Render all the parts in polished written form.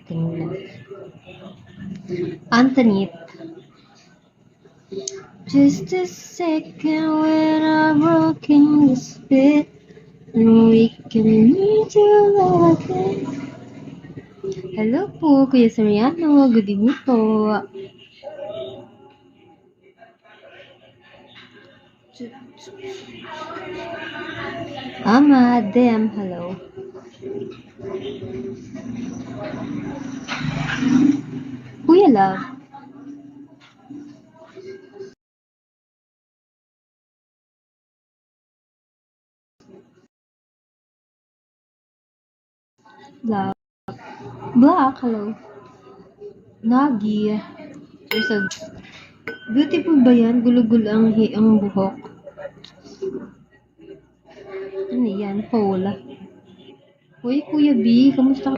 Tingnan. Antoinette. Just a second when I'm broken the spit and we can meet you again. Hello po, Kuya Soriano. Good evening po. Madam, hello. Kuya Love. Love. Black, hello. Nagi. You're so beautiful ba yan? Gulo-gulo ang buhok. Ano yan? Paula. Uy, Kuya B, kamusta?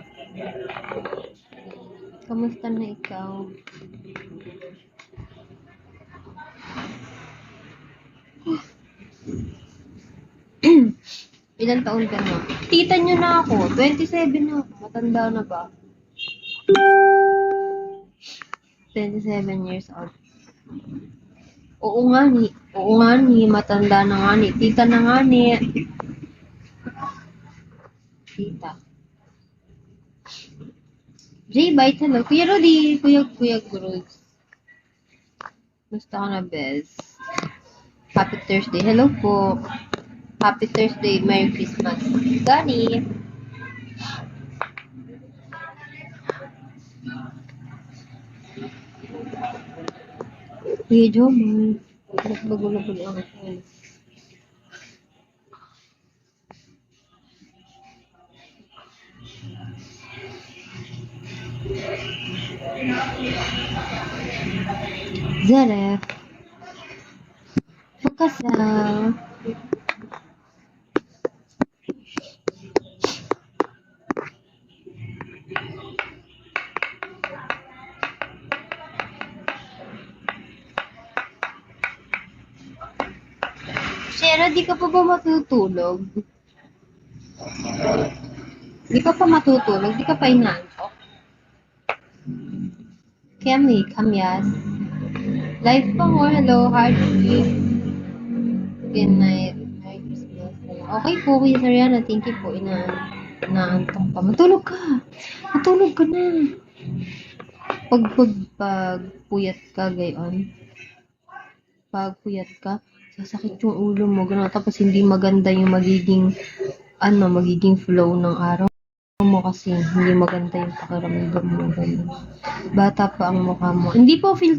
Kamusta na ikaw? Ilan taon ka na? Tita nyo na ako. 27 na ako. Matanda na ba? 27 years old. Oo nga ni. Matanda na nga ni. Tita na nga ni. Tita. J-Bite, hello. Kuya Rudy. Kuya Gruz. Gusto ko na, Bez. Happy Thursday. Hello po. Happy Thursday. Merry Christmas. Gani. Kuya Jomar. Nagbagulo-gulo ako. Zaref. Bukas na. Shera, di ka pa ba matutulog? Di ka pa matutulog? Di ka pa inaantok? Kamyas. Live pa mo. Hello, heartbeat. Good night. Merry Christmas. Okay po, Kuya Sariana. Thank you po. Inaantok pa. Matulog ka. Matulog ka na. Pag puyat ka, gayon. Pag puyat ka, sasakit yung ulo mo. Ganun. Tapos hindi maganda yung magiging flow ng araw mo kasi hindi maganda yung pakiramdam mo. Ganun. Bata pa ang mukha mo. Hindi po feel